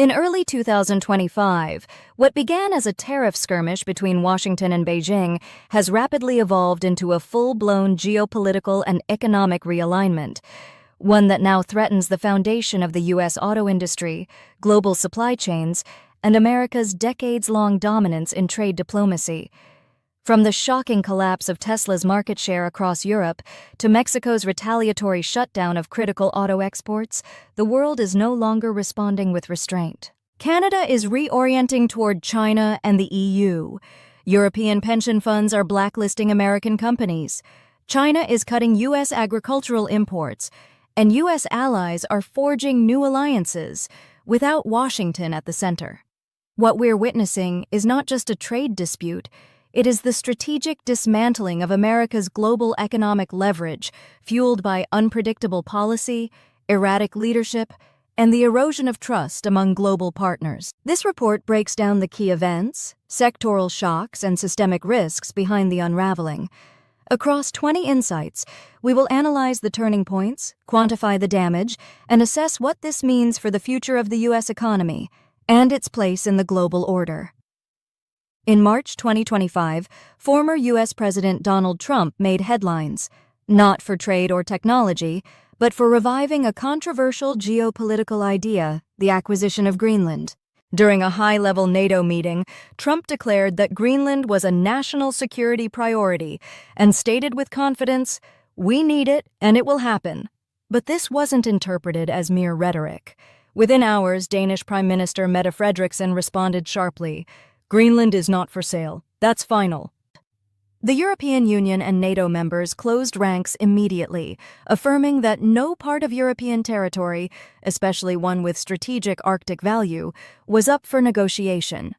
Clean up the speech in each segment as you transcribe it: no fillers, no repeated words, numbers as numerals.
In early 2025, what began as a tariff skirmish between Washington and Beijing has rapidly evolved into a full-blown geopolitical and economic realignment, one that now threatens the foundation of the U.S. auto industry, global supply chains, and America's decades-long dominance in trade diplomacy. From the shocking collapse of Tesla's market share across Europe to Mexico's retaliatory shutdown of critical auto exports, the world is no longer responding with restraint. Canada is reorienting toward China and the EU. European pension funds are blacklisting American companies. China is cutting U.S. agricultural imports, and U.S. allies are forging new alliances, without Washington at the center. What we're witnessing is not just a trade dispute. It is the strategic dismantling of America's global economic leverage, fueled by unpredictable policy, erratic leadership, and the erosion of trust among global partners. This report breaks down the key events, sectoral shocks, and systemic risks behind the unraveling. Across 20 insights, we will analyze the turning points, quantify the damage, and assess what this means for the future of the U.S. economy and its place in the global order. In March 2025, former U.S. President Donald Trump made headlines, not for trade or technology, but for reviving a controversial geopolitical idea, the acquisition of Greenland. During a high-level NATO meeting, Trump declared that Greenland was a national security priority and stated with confidence, "We need it and it will happen." But this wasn't interpreted as mere rhetoric. Within hours, Danish Prime Minister Mette Frederiksen responded sharply, "Greenland is not for sale. That's final." The European Union and NATO members closed ranks immediately, affirming that no part of European territory, especially one with strategic Arctic value, was up for negotiation.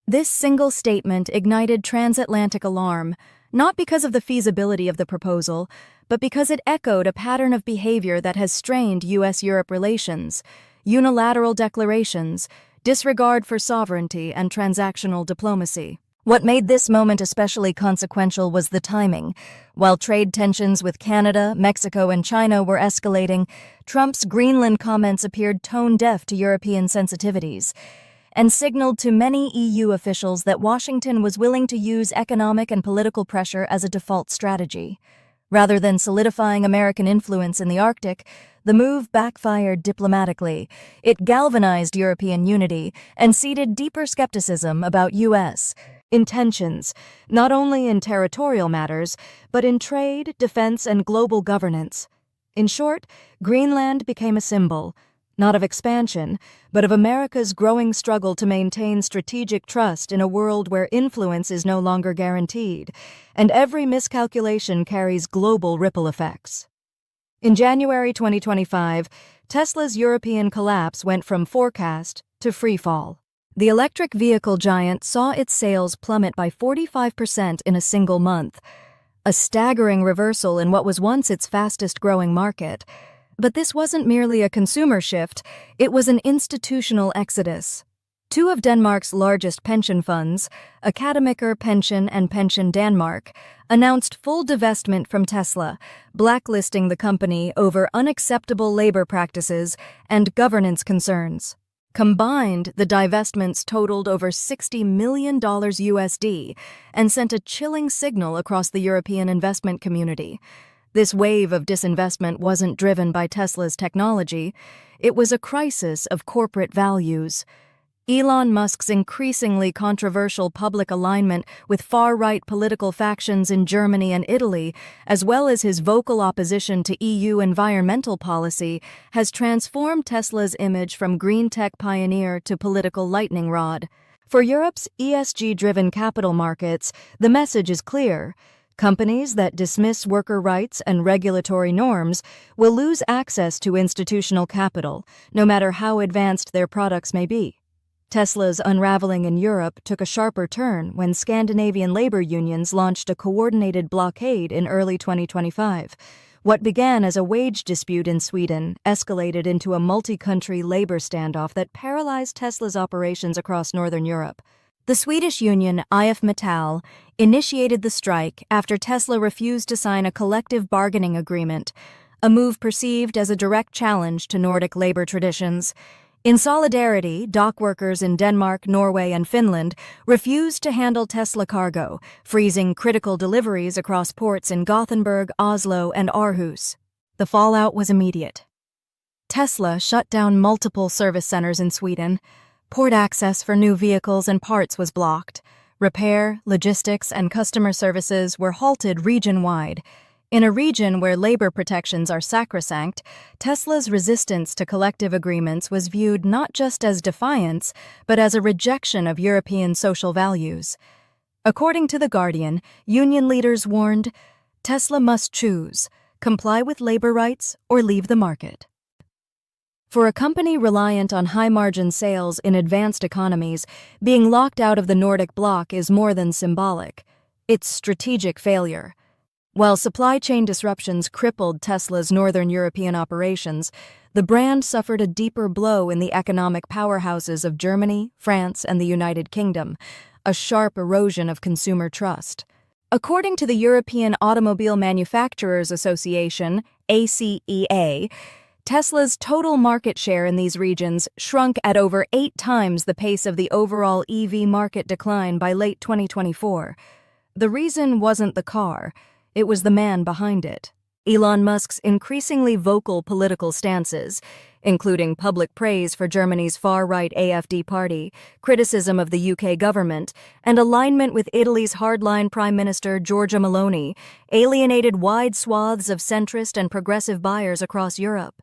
This single statement ignited transatlantic alarm, not because of the feasibility of the proposal, but because it echoed a pattern of behavior that has strained U.S.-Europe relations: unilateral declarations, disregard for sovereignty, and transactional diplomacy. What made this moment especially consequential was the timing. While trade tensions with Canada, Mexico, and China were escalating, Trump's Greenland comments appeared tone-deaf to European sensitivities and signaled to many EU officials that Washington was willing to use economic and political pressure as a default strategy. Rather than solidifying American influence in the Arctic, the move backfired diplomatically. It galvanized European unity and seeded deeper skepticism about U.S. intentions, not only in territorial matters, but in trade, defense, and global governance. In short, Greenland became a symbol, not of expansion, but of America's growing struggle to maintain strategic trust in a world where influence is no longer guaranteed, and every miscalculation carries global ripple effects. In January 2025, Tesla's European collapse went from forecast to freefall. The electric vehicle giant saw its sales plummet by 45% in a single month, a staggering reversal in what was once its fastest-growing market. But this wasn't merely a consumer shift, it was an institutional exodus. Two of Denmark's largest pension funds, Akademiker Pension and Pension Danmark, announced full divestment from Tesla, blacklisting the company over unacceptable labor practices and governance concerns. Combined, the divestments totaled over $60 million USD and sent a chilling signal across the European investment community. This wave of disinvestment wasn't driven by Tesla's technology, it was a crisis of corporate values. Elon Musk's increasingly controversial public alignment with far-right political factions in Germany and Italy, as well as his vocal opposition to EU environmental policy, has transformed Tesla's image from green tech pioneer to political lightning rod. For Europe's ESG-driven capital markets, the message is clear. Companies that dismiss worker rights and regulatory norms will lose access to institutional capital, no matter how advanced their products may be. Tesla's unraveling in Europe took a sharper turn when Scandinavian labor unions launched a coordinated blockade in early 2025. What began as a wage dispute in Sweden escalated into a multi-country labor standoff that paralyzed Tesla's operations across Northern Europe. The Swedish union IF Metall initiated the strike after Tesla refused to sign a collective bargaining agreement, a move perceived as a direct challenge to Nordic labor traditions. In solidarity, dock workers in Denmark, Norway, and Finland refused to handle Tesla cargo, freezing critical deliveries across ports in Gothenburg, Oslo, and Aarhus. The fallout was immediate. Tesla shut down multiple service centers in Sweden. Port access for new vehicles and parts was blocked. Repair, logistics, and customer services were halted region-wide. In a region where labor protections are sacrosanct, Tesla's resistance to collective agreements was viewed not just as defiance, but as a rejection of European social values. According to The Guardian, union leaders warned, Tesla must choose, comply with labor rights or leave the market. For a company reliant on high-margin sales in advanced economies, being locked out of the Nordic bloc is more than symbolic. It's strategic failure. While supply chain disruptions crippled Tesla's Northern European operations, the brand suffered a deeper blow in the economic powerhouses of Germany, France, and the United Kingdom, a sharp erosion of consumer trust. According to the European Automobile Manufacturers Association, ACEA, Tesla's total market share in these regions shrunk at over 8 times the pace of the overall EV market decline by late 2024. The reason wasn't the car. It was the man behind it. Elon Musk's increasingly vocal political stances, including public praise for Germany's far-right AfD party, criticism of the UK government, and alignment with Italy's hardline Prime Minister Giorgia Meloni, alienated wide swaths of centrist and progressive buyers across Europe.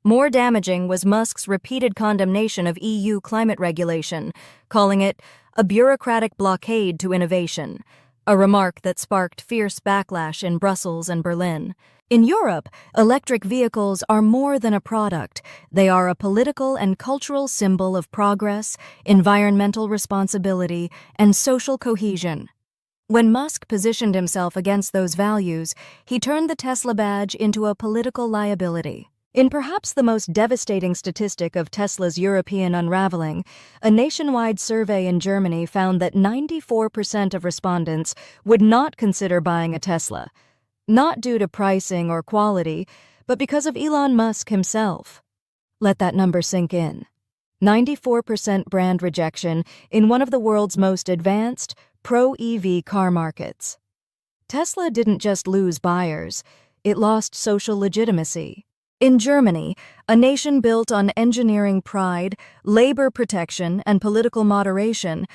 More damaging was Musk's repeated condemnation of EU climate regulation, calling it a bureaucratic blockade to innovation, a remark that sparked fierce backlash in Brussels and Berlin. In Europe, electric vehicles are more than a product. They are a political and cultural symbol of progress, environmental responsibility, and social cohesion. When Musk positioned himself against those values, he turned the Tesla badge into a political liability. In perhaps the most devastating statistic of Tesla's European unraveling, a nationwide survey in Germany found that 94% of respondents would not consider buying a Tesla, not due to pricing or quality, but because of Elon Musk himself. Let that number sink in. 94% brand rejection in one of the world's most advanced, pro-EV car markets. Tesla didn't just lose buyers, it lost social legitimacy. In Germany, a nation built on engineering pride, labor protection, and political moderation,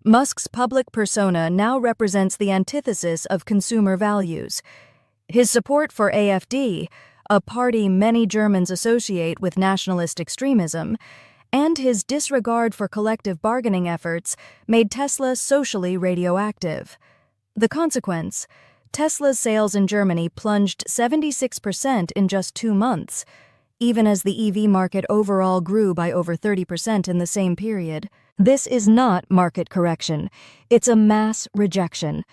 Musk's public persona now represents the antithesis of consumer values. His support for AfD, a party many Germans associate with nationalist extremism, and his disregard for collective bargaining efforts made Tesla socially radioactive. The consequence: Tesla's sales in Germany plunged 76% in just 2 months, even as the EV market overall grew by over 30% in the same period. This is not market correction. It's a mass rejection.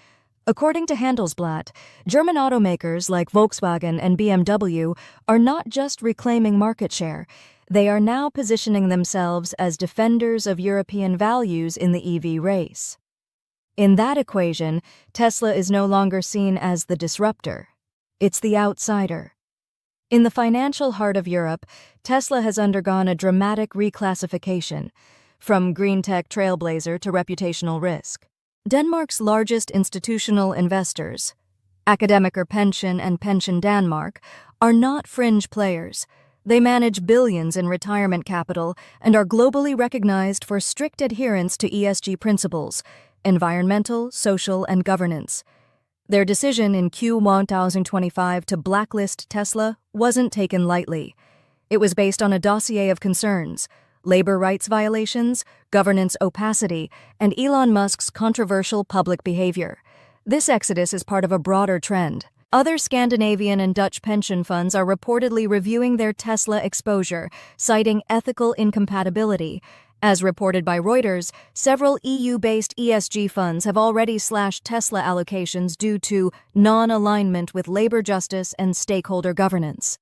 According to Handelsblatt, German automakers like Volkswagen and BMW are not just reclaiming market share. They are now positioning themselves as defenders of European values in the EV race. In that equation, Tesla is no longer seen as the disruptor. It's the outsider. In the financial heart of Europe, Tesla has undergone a dramatic reclassification, from green tech trailblazer to reputational risk. Denmark's largest institutional investors, Akademiker Pension and Pension Danmark, are not fringe players. They manage billions in retirement capital and are globally recognized for strict adherence to ESG principles, environmental, social, and governance. Their decision in Q1 2025 to blacklist Tesla wasn't taken lightly. It was based on a dossier of concerns: labor rights violations, governance opacity, and Elon Musk's controversial public behavior. This exodus is part of a broader trend. Other Scandinavian and Dutch pension funds are reportedly reviewing their Tesla exposure, citing ethical incompatibility. As reported by Reuters, several EU-based ESG funds have already slashed Tesla allocations due to non-alignment with labor justice and stakeholder governance.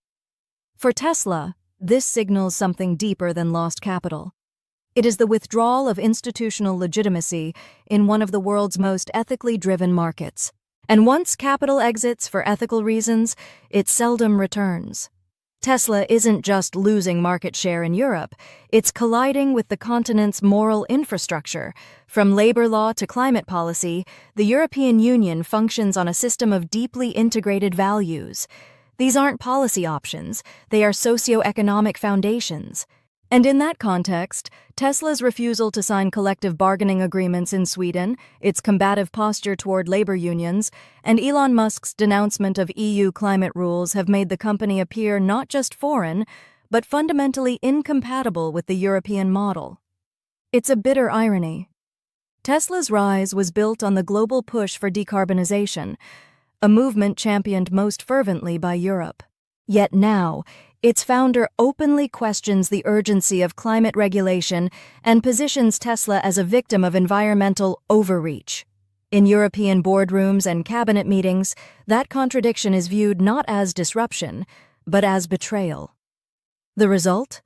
For Tesla, this signals something deeper than lost capital. It is the withdrawal of institutional legitimacy in one of the world's most ethically driven markets. And once capital exits for ethical reasons, it seldom returns. Tesla isn't just losing market share in Europe, it's colliding with the continent's moral infrastructure. From labor law to climate policy, the European Union functions on a system of deeply integrated values. These aren't policy options, they are socio-economic foundations. And in that context, Tesla's refusal to sign collective bargaining agreements in Sweden, its combative posture toward labor unions, and Elon Musk's denouncement of EU climate rules have made the company appear not just foreign, but fundamentally incompatible with the European model. It's a bitter irony. Tesla's rise was built on the global push for decarbonization, a movement championed most fervently by Europe. Yet now, its founder openly questions the urgency of climate regulation and positions Tesla as a victim of environmental overreach. In European boardrooms and cabinet meetings, that contradiction is viewed not as disruption, but as betrayal. The result?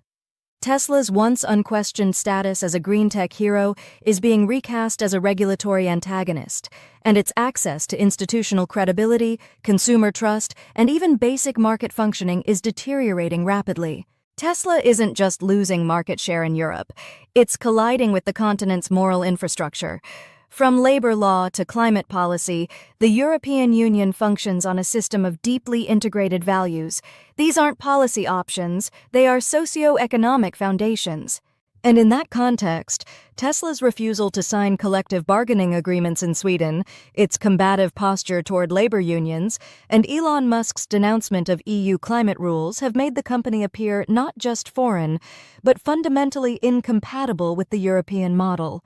Tesla's once unquestioned status as a green tech hero is being recast as a regulatory antagonist, and its access to institutional credibility, consumer trust, and even basic market functioning is deteriorating rapidly. Tesla isn't just losing market share in Europe, it's colliding with the continent's moral infrastructure. From labor law to climate policy, the European Union functions on a system of deeply integrated values. These aren't policy options, they are socio-economic foundations. And in that context, Tesla's refusal to sign collective bargaining agreements in Sweden, its combative posture toward labor unions, and Elon Musk's denouncement of EU climate rules have made the company appear not just foreign, but fundamentally incompatible with the European model.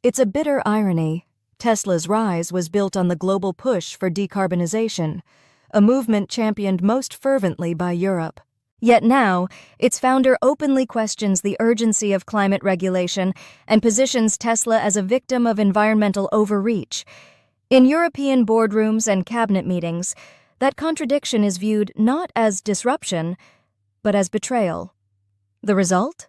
It's a bitter irony. Tesla's rise was built on the global push for decarbonization, a movement championed most fervently by Europe. Yet now, its founder openly questions the urgency of climate regulation and positions Tesla as a victim of environmental overreach. In European boardrooms and cabinet meetings, that contradiction is viewed not as disruption, but as betrayal. The result?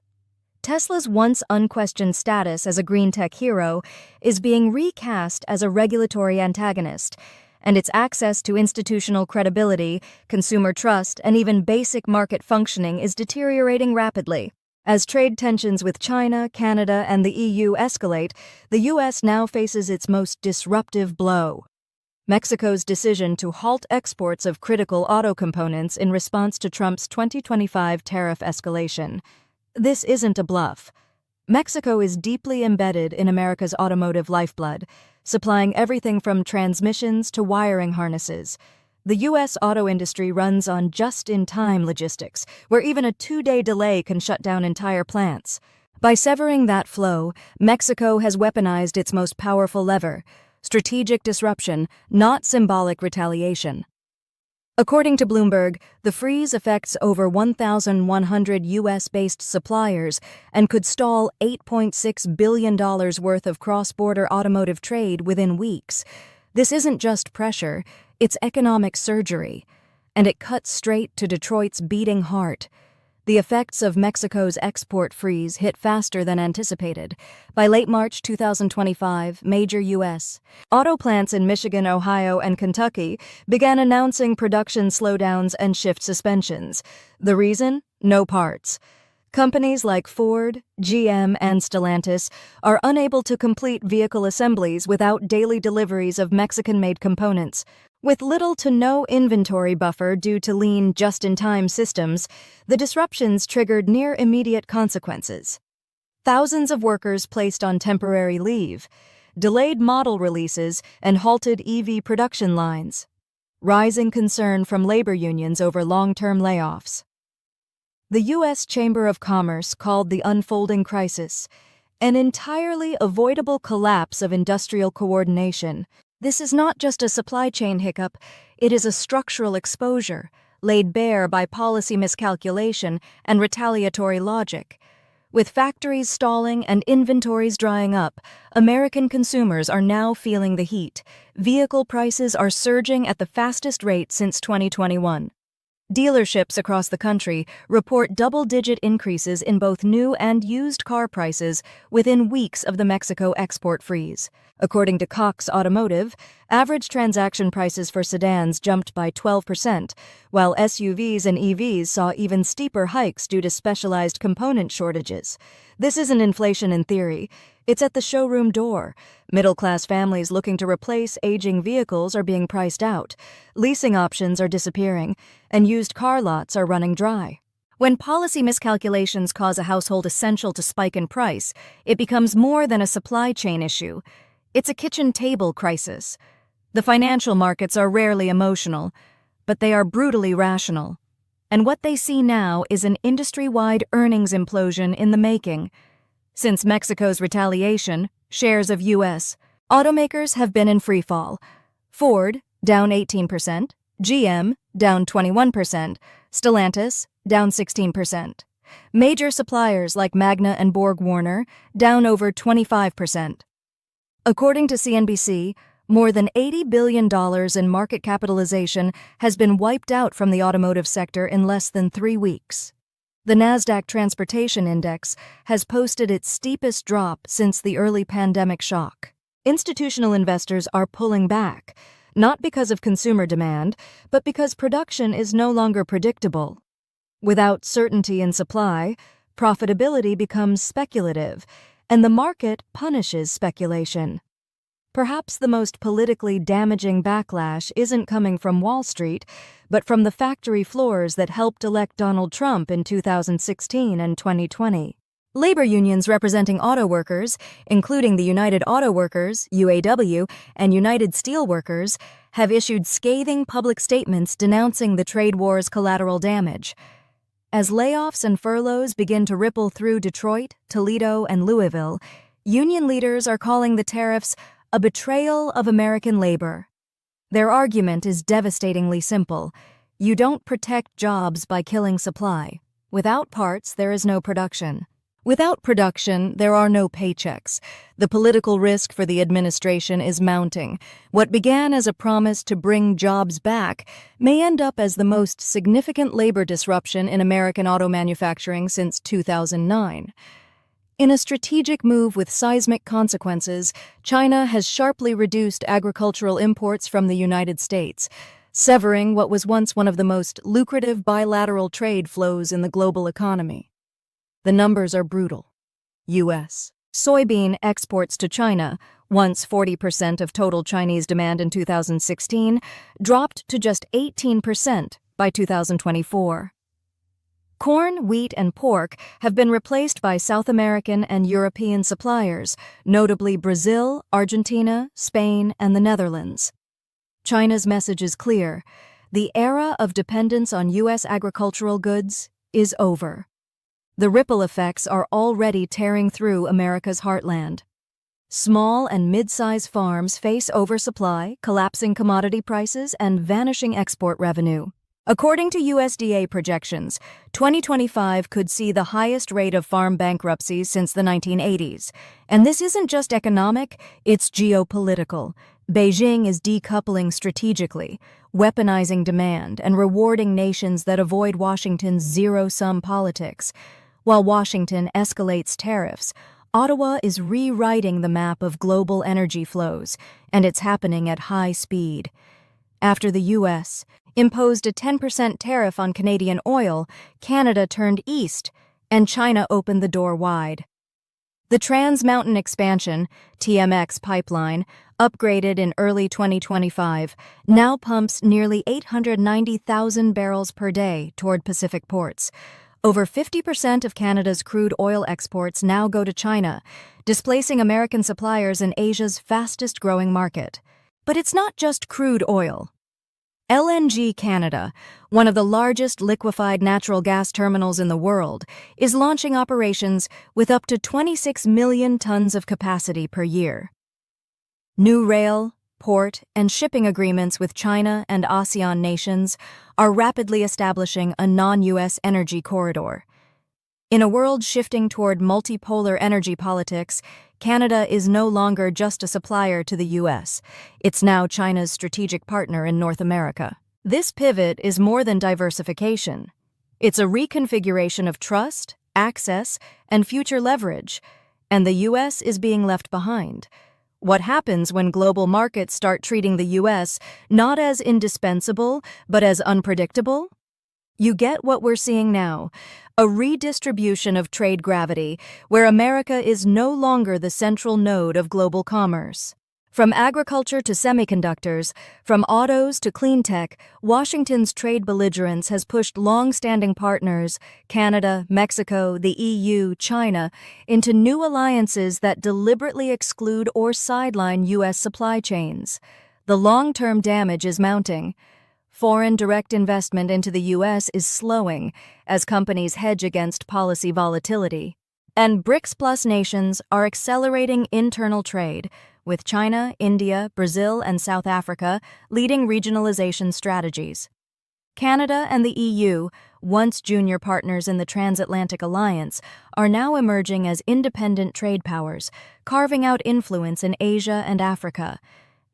Tesla's once unquestioned status as a green tech hero is being recast as a regulatory antagonist, and its access to institutional credibility, consumer trust, and even basic market functioning is deteriorating rapidly. As trade tensions with China, Canada, and the EU escalate, the U.S. now faces its most disruptive blow. Mexico's decision to halt exports of critical auto components in response to Trump's 2025 tariff escalation. This isn't a bluff. Mexico is deeply embedded in America's automotive lifeblood, supplying everything from transmissions to wiring harnesses. The U.S. auto industry runs on just-in-time logistics, where even a 2-day delay can shut down entire plants. By severing that flow, Mexico has weaponized its most powerful lever: strategic disruption, not symbolic retaliation. According to Bloomberg, the freeze affects over 1,100 U.S.-based suppliers and could stall $8.6 billion worth of cross-border automotive trade within weeks. This isn't just pressure, it's economic surgery, and it cuts straight to Detroit's beating heart. The effects of Mexico's export freeze hit faster than anticipated. By late March 2025, major U.S. auto plants in Michigan, Ohio, and Kentucky began announcing production slowdowns and shift suspensions. The reason? No parts. Companies like Ford, GM, and Stellantis are unable to complete vehicle assemblies without daily deliveries of Mexican-made components. With little to no inventory buffer due to lean just-in-time systems, the disruptions triggered near-immediate consequences. Thousands of workers placed on temporary leave, delayed model releases, and halted EV production lines. Rising concern from labor unions over long-term layoffs. The U.S. Chamber of Commerce called the unfolding crisis an entirely avoidable collapse of industrial coordination. This is not just a supply chain hiccup, it is a structural exposure, laid bare by policy miscalculation and retaliatory logic. With factories stalling and inventories drying up, American consumers are now feeling the heat. Vehicle prices are surging at the fastest rate since 2021. Dealerships across the country report double-digit increases in both new and used car prices within weeks of the Mexico export freeze. According to Cox Automotive, average transaction prices for sedans jumped by 12%, while SUVs and EVs saw even steeper hikes due to specialized component shortages. This isn't inflation in theory. It's at the showroom door. Middle-class families looking to replace aging vehicles are being priced out. Leasing options are disappearing, and used car lots are running dry. When policy miscalculations cause a household essential to spike in price, it becomes more than a supply chain issue. It's a kitchen table crisis. The financial markets are rarely emotional, but they are brutally rational. And what they see now is an industry-wide earnings implosion in the making. Since Mexico's retaliation, shares of U.S. automakers have been in freefall. Ford, down 18%, GM, down 21%, Stellantis, down 16%. Major suppliers like Magna and Borg-Warner, down over 25%. According to CNBC, more than $80 billion in market capitalization has been wiped out from the automotive sector in less than 3 weeks. The Nasdaq Transportation Index has posted its steepest drop since the early pandemic shock. Institutional investors are pulling back, not because of consumer demand, but because production is no longer predictable. Without certainty in supply, profitability becomes speculative, and the market punishes speculation. Perhaps the most politically damaging backlash isn't coming from Wall Street, but from the factory floors that helped elect Donald Trump in 2016 and 2020. Labor unions representing auto workers, including the United Auto Workers, UAW, and United Steelworkers, have issued scathing public statements denouncing the trade war's collateral damage. As layoffs and furloughs begin to ripple through Detroit, Toledo, and Louisville, union leaders are calling the tariffs a betrayal of American labor. Their argument is devastatingly simple. You don't protect jobs by killing supply. Without parts, there is no production. Without production, there are no paychecks. The political risk for the administration is mounting. What began as a promise to bring jobs back may end up as the most significant labor disruption in American auto manufacturing since 2009. In a strategic move with seismic consequences, China has sharply reduced agricultural imports from the United States, severing what was once one of the most lucrative bilateral trade flows in the global economy. The numbers are brutal. U.S. soybean exports to China, once 40% of total Chinese demand in 2016, dropped to just 18% by 2024. Corn, wheat, and pork have been replaced by South American and European suppliers, notably Brazil, Argentina, Spain, and the Netherlands. China's message is clear. The era of dependence on U.S. agricultural goods is over. The ripple effects are already tearing through America's heartland. Small and mid-size farms face oversupply, collapsing commodity prices, and vanishing export revenue. According to USDA projections, 2025 could see the highest rate of farm bankruptcies since the 1980s. And this isn't just economic, it's geopolitical. Beijing is decoupling strategically, weaponizing demand, and rewarding nations that avoid Washington's zero-sum politics. While Washington escalates tariffs, Ottawa is rewriting the map of global energy flows, and it's happening at high speed. After the U.S. imposed a 10% tariff on Canadian oil, Canada turned east, and China opened the door wide. The Trans Mountain Expansion, TMX pipeline, upgraded in early 2025, now pumps nearly 890,000 barrels per day toward Pacific ports. Over 50% of Canada's crude oil exports now go to China, displacing American suppliers in Asia's fastest-growing market. But it's not just crude oil. LNG Canada, one of the largest liquefied natural gas terminals in the world, is launching operations with up to 26 million tons of capacity per year. New rail, port, and shipping agreements with China and ASEAN nations are rapidly establishing a non-U.S. energy corridor. In a world shifting toward multipolar energy politics, Canada is no longer just a supplier to the U.S. It's now China's strategic partner in North America. This pivot is more than diversification. It's a reconfiguration of trust, access, and future leverage, and the U.S. is being left behind. What happens when global markets start treating the U.S. not as indispensable, but as unpredictable? You get what we're seeing now, a redistribution of trade gravity, where America is no longer the central node of global commerce. From agriculture to semiconductors, from autos to clean tech, Washington's trade belligerence has pushed long-standing partners, Canada, Mexico, the EU, China, into new alliances that deliberately exclude or sideline U.S. supply chains. The long-term damage is mounting. Foreign direct investment into the U.S. is slowing as companies hedge against policy volatility. And BRICS Plus nations are accelerating internal trade, with China, India, Brazil, and South Africa leading regionalization strategies. Canada and the EU, once junior partners in the transatlantic alliance, are now emerging as independent trade powers, carving out influence in Asia and Africa.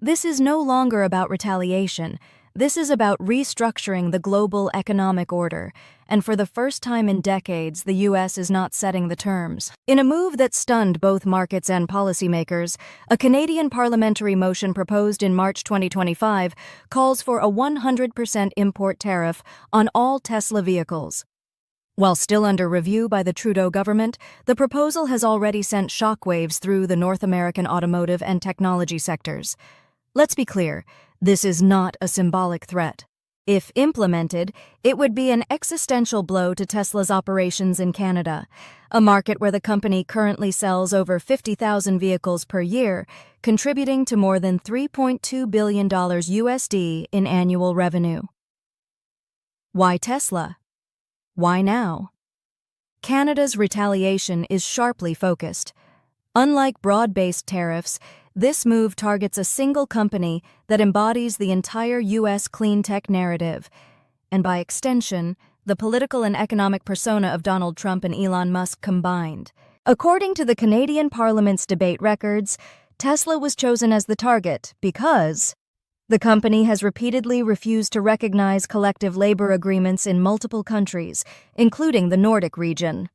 This is no longer about retaliation. This is about restructuring the global economic order, and for the first time in decades, the U.S. is not setting the terms. In a move that stunned both markets and policymakers, a Canadian parliamentary motion proposed in March 2025 calls for a 100% import tariff on all Tesla vehicles. While still under review by the Trudeau government, the proposal has already sent shockwaves through the North American automotive and technology sectors. Let's be clear, this is not a symbolic threat. If implemented, it would be an existential blow to Tesla's operations in Canada, a market where the company currently sells over 50,000 vehicles per year, contributing to more than $3.2 billion USD in annual revenue. Why Tesla? Why now? Canada's retaliation is sharply focused. Unlike broad-based tariffs, this move targets a single company that embodies the entire U.S. clean tech narrative, and by extension, the political and economic persona of Donald Trump and Elon Musk combined. According to the Canadian Parliament's debate records, Tesla was chosen as the target because the company has repeatedly refused to recognize collective labor agreements in multiple countries, including the Nordic region.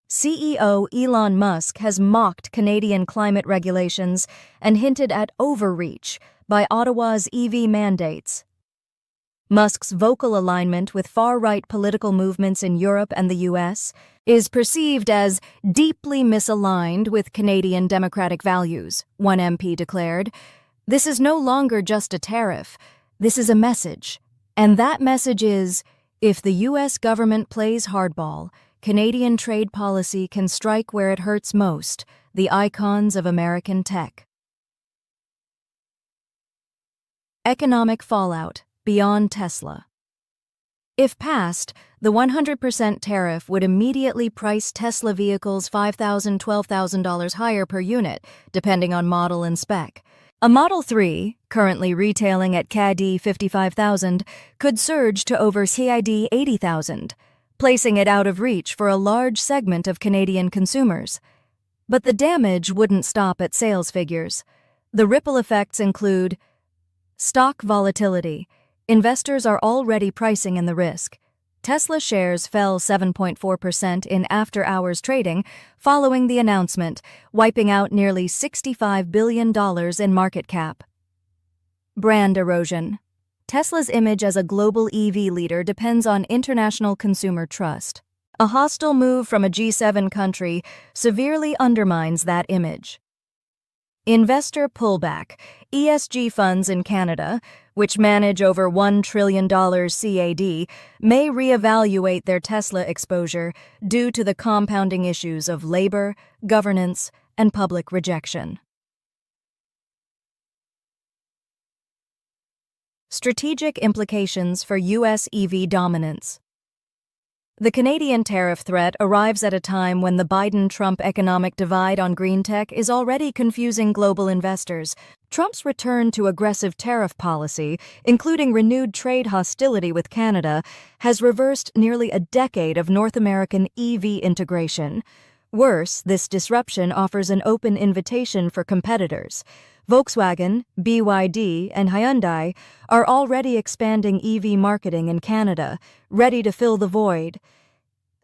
CEO Elon Musk has mocked Canadian climate regulations and hinted at overreach by Ottawa's EV mandates. Musk's vocal alignment with far-right political movements in Europe and the U.S. is perceived as deeply misaligned with Canadian democratic values, one MP declared. This is no longer just a tariff. This is a message. And that message is, if the U.S. government plays hardball, Canadian trade policy can strike where it hurts most, the icons of American tech. Economic fallout beyond Tesla. If passed, the 100% tariff would immediately price Tesla vehicles $5,000 to $12,000 higher per unit, depending on model and spec. A Model 3, currently retailing at CAD $55,000, could surge to over CAD $80,000. Placing it out of reach for a large segment of Canadian consumers. But the damage wouldn't stop at sales figures. The ripple effects include stock volatility. Investors are already pricing in the risk. Tesla shares fell 7.4% in after-hours trading following the announcement, wiping out nearly $65 billion in market cap. Brand erosion. Tesla's image as a global EV leader depends on international consumer trust. A hostile move from a G7 country severely undermines that image. Investor pullback. ESG funds in Canada, which manage over $1 trillion CAD, may reevaluate their Tesla exposure due to the compounding issues of labor, governance, and public rejection. Strategic implications for U.S. EV dominance. The Canadian tariff threat arrives at a time when the Biden-Trump economic divide on green tech is already confusing global investors. Trump's return to aggressive tariff policy, including renewed trade hostility with Canada, has reversed nearly a decade of North American EV integration. Worse, this disruption offers an open invitation for competitors. Volkswagen, BYD, and Hyundai are already expanding EV marketing in Canada, ready to fill the void.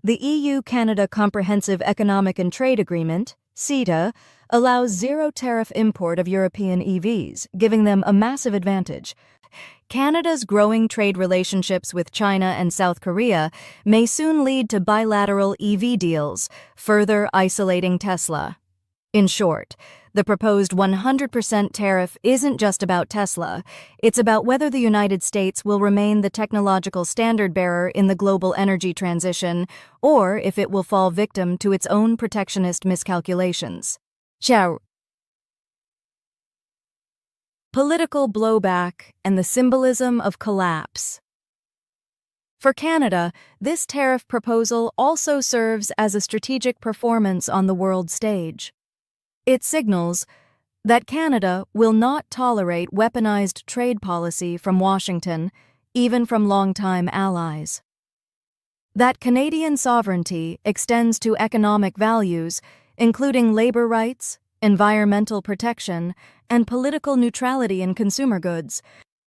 The EU-Canada Comprehensive Economic and Trade Agreement, CETA, allows zero-tariff import of European EVs, giving them a massive advantage. Canada's growing trade relationships with China and South Korea may soon lead to bilateral EV deals, further isolating Tesla. In short, the proposed 100% tariff isn't just about Tesla. It's about whether the United States will remain the technological standard-bearer in the global energy transition, or if it will fall victim to its own protectionist miscalculations. Ciao. Political blowback and the symbolism of collapse. For Canada, this tariff proposal also serves as a strategic performance on the world stage. It signals that Canada will not tolerate weaponized trade policy from Washington, even from longtime allies. That Canadian sovereignty extends to economic values, including labor rights, environmental protection, and political neutrality in consumer goods.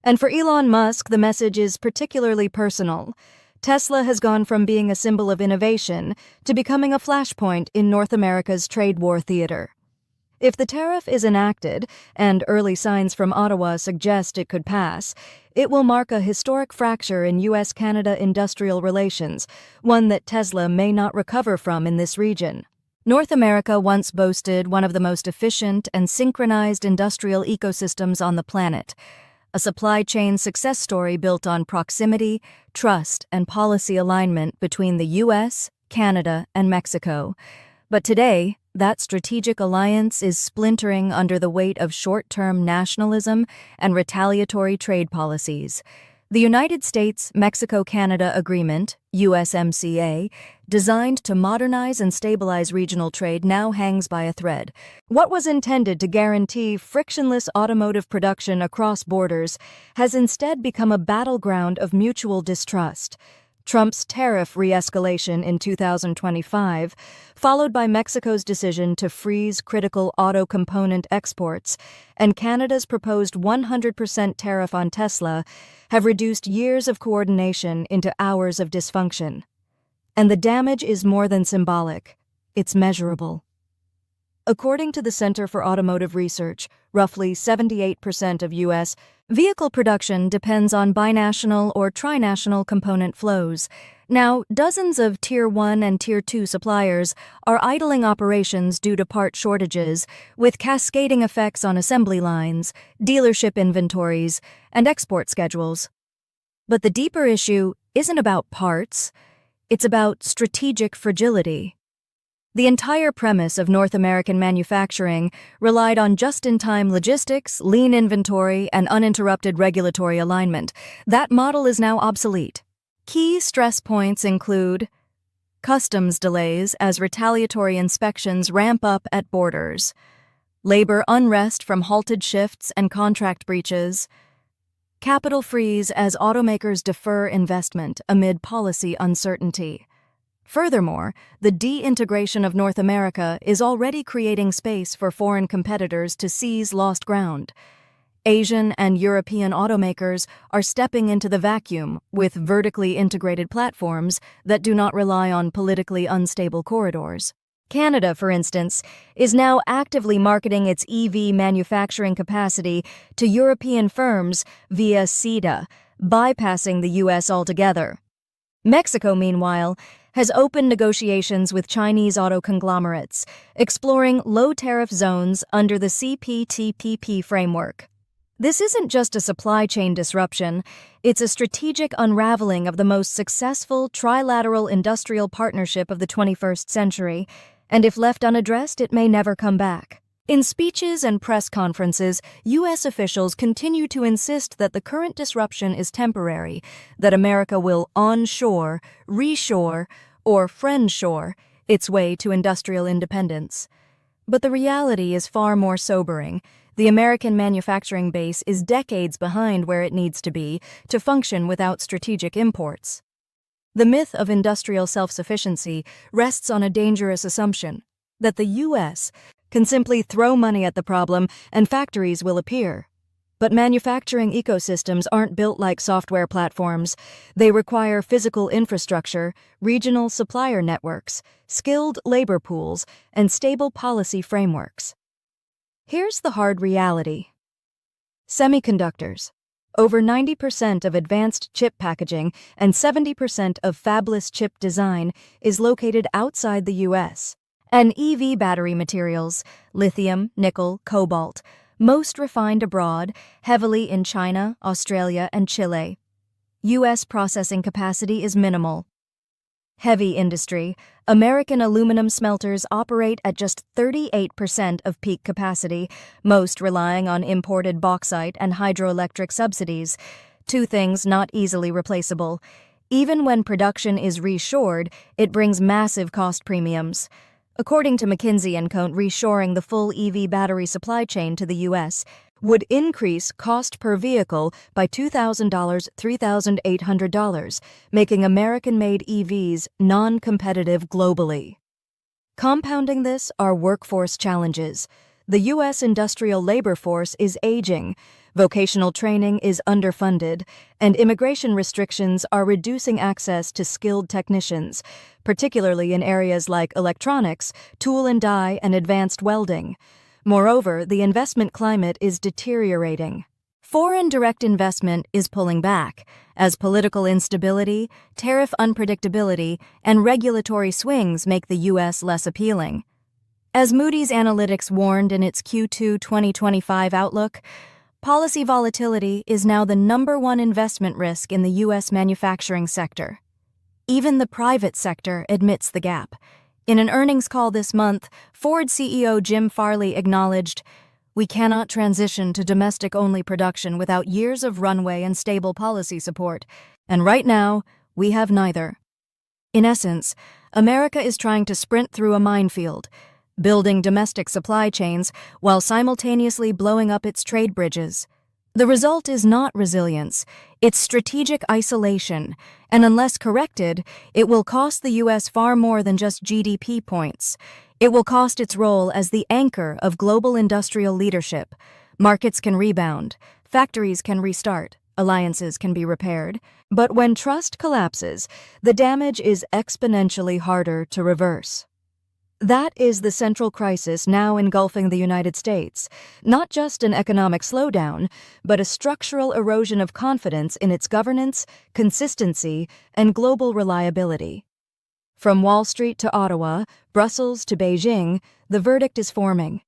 And for Elon Musk, the message is particularly personal. Tesla has gone from being a symbol of innovation to becoming a flashpoint in North America's trade war theater. If the tariff is enacted, and early signs from Ottawa suggest it could pass, it will mark a historic fracture in U.S.-Canada industrial relations, one that Tesla may not recover from in this region. North America once boasted one of the most efficient and synchronized industrial ecosystems on the planet, a supply chain success story built on proximity, trust, and policy alignment between the U.S., Canada, and Mexico. But today, that strategic alliance is splintering under the weight of short-term nationalism and retaliatory trade policies. The United States-Mexico-Canada Agreement, USMCA, designed to modernize and stabilize regional trade, now hangs by a thread. What was intended to guarantee frictionless automotive production across borders has instead become a battleground of mutual distrust. Trump's tariff re-escalation in 2025, followed by Mexico's decision to freeze critical auto component exports, and Canada's proposed 100% tariff on Tesla, have reduced years of coordination into hours of dysfunction. And the damage is more than symbolic, it's measurable. According to the Center for Automotive Research, roughly 78% of U.S. vehicle production depends on binational or trinational component flows. Now, dozens of Tier 1 and Tier 2 suppliers are idling operations due to part shortages, with cascading effects on assembly lines, dealership inventories, and export schedules. But the deeper issue isn't about parts, it's about strategic fragility. The entire premise of North American manufacturing relied on just-in-time logistics, lean inventory, and uninterrupted regulatory alignment. That model is now obsolete. Key stress points include customs delays as retaliatory inspections ramp up at borders, labor unrest from halted shifts and contract breaches, capital freeze as automakers defer investment amid policy uncertainty. Furthermore, the de-integration of North America is already creating space for foreign competitors to seize lost ground. Asian and European automakers are stepping into the vacuum with vertically integrated platforms that do not rely on politically unstable corridors. Canada, for instance, is now actively marketing its EV manufacturing capacity to European firms via CETA, bypassing the U.S. altogether. Mexico, meanwhile, has opened negotiations with Chinese auto conglomerates, exploring low-tariff zones under the CPTPP framework. This isn't just a supply chain disruption, it's a strategic unraveling of the most successful trilateral industrial partnership of the 21st century, and if left unaddressed, it may never come back. In speeches and press conferences, U.S. officials continue to insist that the current disruption is temporary, that America will onshore, reshore, or friendshore its way to industrial independence. But the reality is far more sobering. The American manufacturing base is decades behind where it needs to be to function without strategic imports. The myth of industrial self-sufficiency rests on a dangerous assumption. that the U.S. can simply throw money at the problem and factories will appear. But manufacturing ecosystems aren't built like software platforms. They require physical infrastructure, regional supplier networks, skilled labor pools, and stable policy frameworks. Here's the hard reality. Semiconductors. Over 90% of advanced chip packaging and 70% of fabless chip design is located outside the U.S. And EV battery materials, lithium, nickel, cobalt, most refined abroad, heavily in China, Australia, and Chile. U.S. processing capacity is minimal. Heavy industry. American aluminum smelters operate at just 38% of peak capacity, most relying on imported bauxite and hydroelectric subsidies, two things not easily replaceable. Even when production is reshored, it brings massive cost premiums. According to McKinsey & Co., reshoring the full EV battery supply chain to the U.S. would increase cost per vehicle by $2,000, $3,800, making American-made EVs non-competitive globally. Compounding this are workforce challenges. The U.S. industrial labor force is aging, vocational training is underfunded, and immigration restrictions are reducing access to skilled technicians, particularly in areas like electronics, tool and die, and advanced welding. Moreover, the investment climate is deteriorating. Foreign direct investment is pulling back, as political instability, tariff unpredictability, and regulatory swings make the U.S. less appealing. As Moody's Analytics warned in its Q2 2025 outlook, policy volatility is now the #1 investment risk in the U.S. manufacturing sector. Even the private sector admits the gap. In an earnings call this month, Ford CEO Jim Farley acknowledged, "We cannot transition to domestic-only production without years of runway and stable policy support, and right now, we have neither." In essence, America is trying to sprint through a minefield, building domestic supply chains while simultaneously blowing up its trade bridges. The result is not resilience, it's strategic isolation, and unless corrected, it will cost the U.S. far more than just GDP points. It will cost its role as the anchor of global industrial leadership. Markets can rebound, factories can restart, alliances can be repaired, but when trust collapses, the damage is exponentially harder to reverse. That is the central crisis now engulfing the United States, not just an economic slowdown, but a structural erosion of confidence in its governance, consistency, and global reliability. From Wall Street to Ottawa, Brussels to Beijing, the verdict is forming.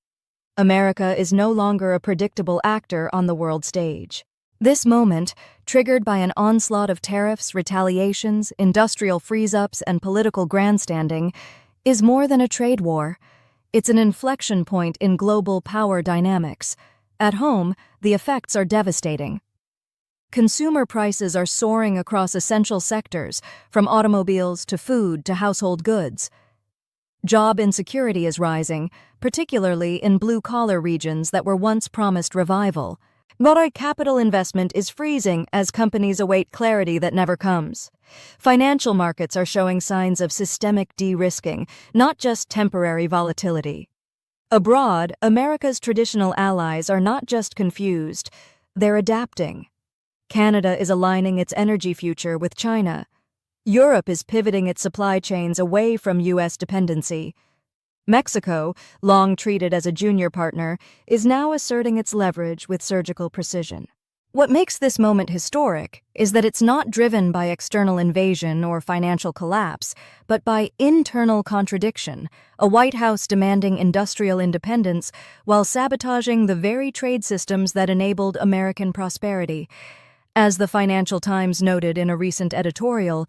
America is no longer a predictable actor on the world stage. This moment, triggered by an onslaught of tariffs, retaliations, industrial freeze-ups, and political grandstanding, is more than a trade war. It's an inflection point in global power dynamics. At home, the effects are devastating. Consumer prices are soaring across essential sectors, from automobiles to food to household goods. Job insecurity is rising, particularly in blue-collar regions that were once promised revival. Capital investment is freezing as companies await clarity that never comes. Financial markets are showing signs of systemic de-risking, not just temporary volatility. Abroad, America's traditional allies are not just confused, they're adapting. Canada is aligning its energy future with China. Europe is pivoting its supply chains away from U.S. dependency. Mexico, long treated as a junior partner, is now asserting its leverage with surgical precision. What makes this moment historic is that it's not driven by external invasion or financial collapse, but by internal contradiction, a White House demanding industrial independence while sabotaging the very trade systems that enabled American prosperity. As the Financial Times noted in a recent editorial,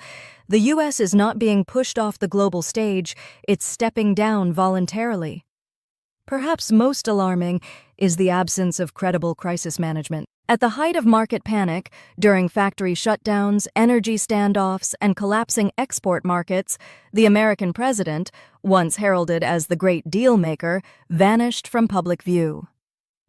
the U.S. is not being pushed off the global stage, it's stepping down voluntarily. Perhaps most alarming is the absence of credible crisis management. At the height of market panic, during factory shutdowns, energy standoffs, and collapsing export markets, the American president, once heralded as the great deal-maker, vanished from public view.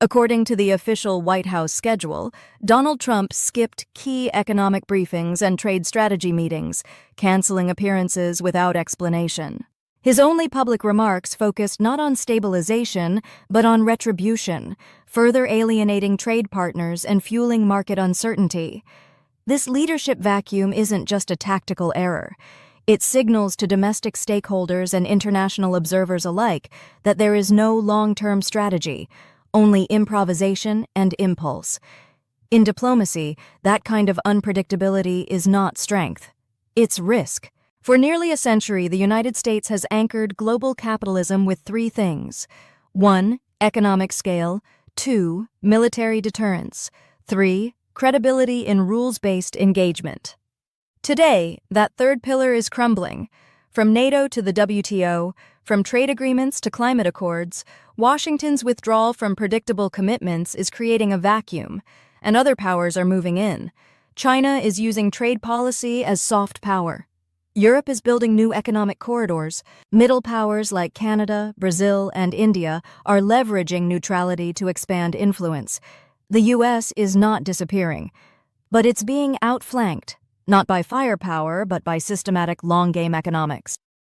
According to the official White House schedule, Donald Trump skipped key economic briefings and trade strategy meetings, canceling appearances without explanation. His only public remarks focused not on stabilization, but on retribution, further alienating trade partners and fueling market uncertainty. This leadership vacuum isn't just a tactical error. It signals to domestic stakeholders and international observers alike that there is no long-term strategy, only improvisation and impulse. In diplomacy, that kind of unpredictability is not strength. It's risk. For nearly a century, the United States has anchored global capitalism with three things. 1. Economic scale. 2. Military deterrence. 3. Credibility in rules-based engagement. Today, that third pillar is crumbling. From NATO to the WTO, from trade agreements to climate accords, Washington's withdrawal from predictable commitments is creating a vacuum, and other powers are moving in. China is using trade policy as soft power. Europe is building new economic corridors. Middle powers like Canada, Brazil, and India are leveraging neutrality to expand influence. The U.S. is not disappearing, but it's being outflanked, not by firepower, but by systematic long-game economics.